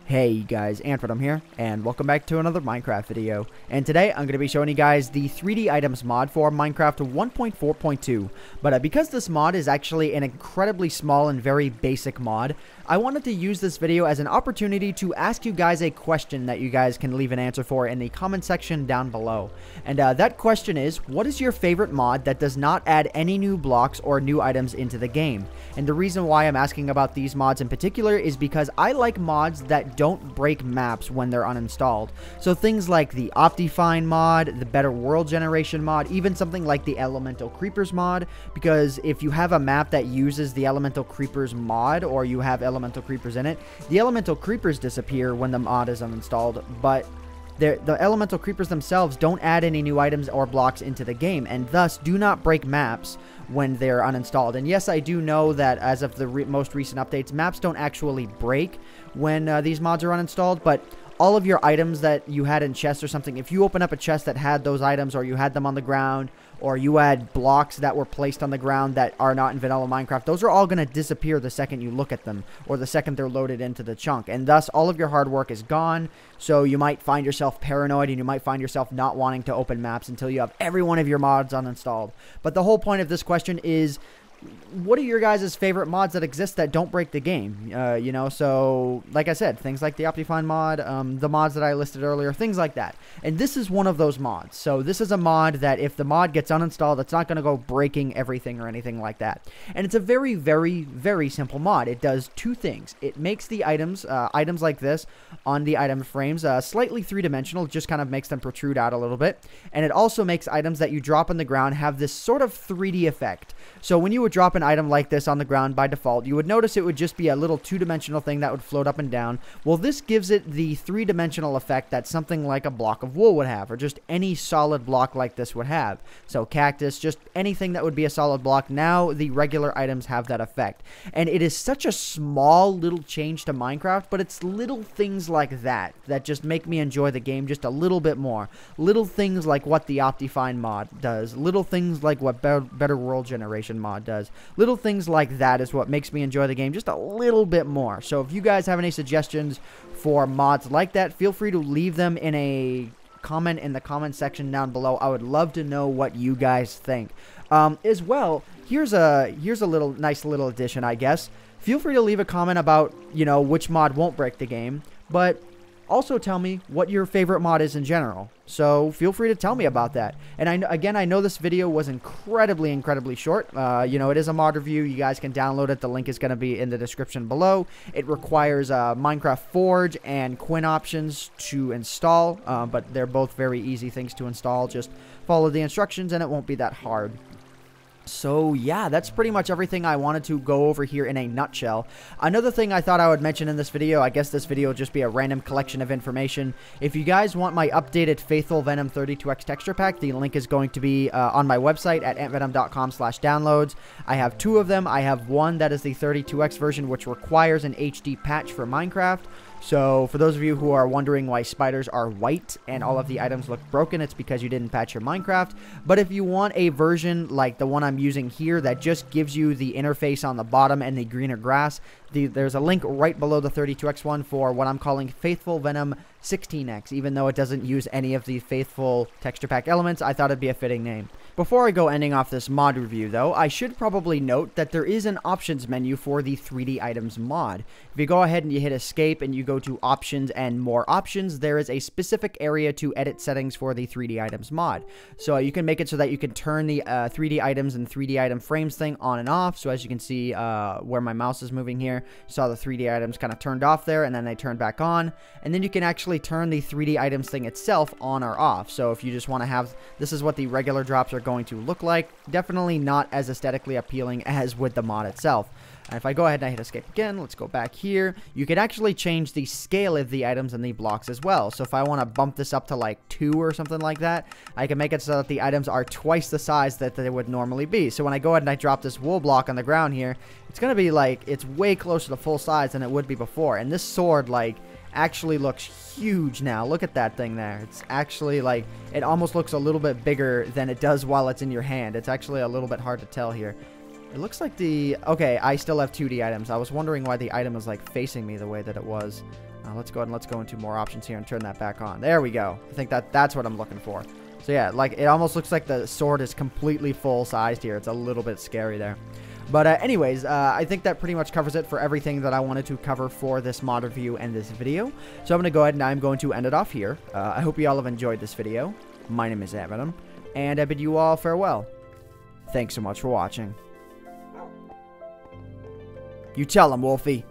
Hey guys, AntVenom here, and welcome back to another Minecraft video. And today I'm going to be showing you guys the 3D items mod for Minecraft 1.4.2. But because this mod is actually an incredibly small and very basic mod, I wanted to use this video as an opportunity to ask you guys a question that you guys can leave an answer for in the comment section down below. And that question is, what is your favorite mod that does not add any new blocks or new items into the game? And the reason why I'm asking about these mods in particular is because I like mods that don't break maps when they're uninstalled. So things like the Optifine mod, the Better World Generation mod, even something like the Elemental Creepers mod, because if you have a map that uses the Elemental Creepers mod, or you have Elemental Creepers in it, the Elemental Creepers disappear when the mod is uninstalled, but the Elemental Creepers themselves don't add any new items or blocks into the game, and thus do not break maps when they're uninstalled. And yes, I do know that as of the most recent updates, maps don't actually break when these mods are uninstalled, but all of your items that you had in chests or something, if you open up a chest that had those items, or you had them on the ground, or you had blocks that were placed on the ground that are not in vanilla Minecraft, those are all going to disappear the second you look at them, or the second they're loaded into the chunk, and thus all of your hard work is gone. So you might find yourself paranoid, and you might find yourself not wanting to open maps until you have every one of your mods uninstalled. But the whole point of this question is, what are your guys' favorite mods that exist that don't break the game? You know, so like I said, things like the Optifine mod, the mods that I listed earlier, things like that. And this is one of those mods. So this is a mod that if the mod gets uninstalled, it's not going to go breaking everything or anything like that. And it's a very, very, very simple mod. It does two things. It makes the items like this on the item frames slightly three-dimensional, just kind of makes them protrude out a little bit. And it also makes items that you drop on the ground have this sort of 3D effect. So when you would drop an item like this on the ground by default, you would notice it would just be a little two-dimensional thing that would float up and down. Well, this gives it the three-dimensional effect that something like a block of wool would have, or just any solid block like this would have. So cactus, just anything that would be a solid block, now the regular items have that effect. And it is such a small little change to Minecraft, but it's little things like that that just make me enjoy the game just a little bit more. Little things like what the Optifine mod does, little things like what Better World Generation mod does. Little things like that is what makes me enjoy the game just a little bit more. So if you guys have any suggestions for mods like that, feel free to leave them in a comment in the comment section down below. I would love to know what you guys think. As well, here's a nice little addition, I guess. Feel free to leave a comment about, you know, which mod won't break the game, but also tell me what your favorite mod is in general. So feel free to tell me about that. And I know this video was incredibly short. You know, it is a mod review. You guys can download it. The link is going to be in the description below. It requires Minecraft Forge and Quinn options to install, but they're both very easy things to install. Just follow the instructions and it won't be that hard. So yeah, that's pretty much everything I wanted to go over here in a nutshell. Another thing I thought I would mention in this video, I guess this video will just be a random collection of information. If you guys want my updated Faithful Venom 32x texture pack, the link is going to be on my website at antvenom.com/downloads. I have two of them. I have one that is the 32x version, which requires an HD patch for Minecraft. So for those of you who are wondering why spiders are white and all of the items look broken, it's because you didn't patch your Minecraft. But if you want a version like the one I'm using here that just gives you the interface on the bottom and the greener grass, there's a link right below the 32x one for what I'm calling Faithful Venom 16x. Even though it doesn't use any of the Faithful texture pack elements, I thought it'd be a fitting name. Before I go ending off this mod review, though, I should probably note that there is an options menu for the 3D items mod. If you go ahead and you hit escape and you go to options and more options, there is a specific area to edit settings for the 3D items mod. So you can make it so that you can turn the 3D items and 3D item frames thing on and off. So as you can see where my mouse is moving here, you saw the 3D items kind of turned off there and then they turned back on. And then you can actually turn the 3D items thing itself on or off. So if you just want to have, this is what the regular drops are going to look like. Definitely not as aesthetically appealing as with the mod itself. And if I go ahead and I hit escape again, let's go back here. You can actually change the scale of the items and the blocks as well. So if I want to bump this up to like 2 or something like that, I can make it so that the items are twice the size that they would normally be. So when I go ahead and I drop this wool block on the ground here, it's going to be like, it's way closer to full size than it would be before. And this sword, like, actually looks huge now. Look at that thing there. It's actually like, it almost looks a little bit bigger than it does while it's in your hand. It's actually a little bit hard to tell here. It looks like the... Okay, I still have 2D items. I was wondering why the item was, like, facing me the way that it was. Let's go ahead and let's go into more options here and turn that back on. There we go. I think that's what I'm looking for. So yeah, like it almost looks like the sword is completely full-sized here. It's a little bit scary there. But anyways, I think that pretty much covers it for everything that I wanted to cover for this mod review and this video. So I'm going to go ahead and I'm going to end it off here. I hope you all have enjoyed this video. My name is AntVenom, and I bid you all farewell. Thanks so much for watching. You tell him, Wolfie.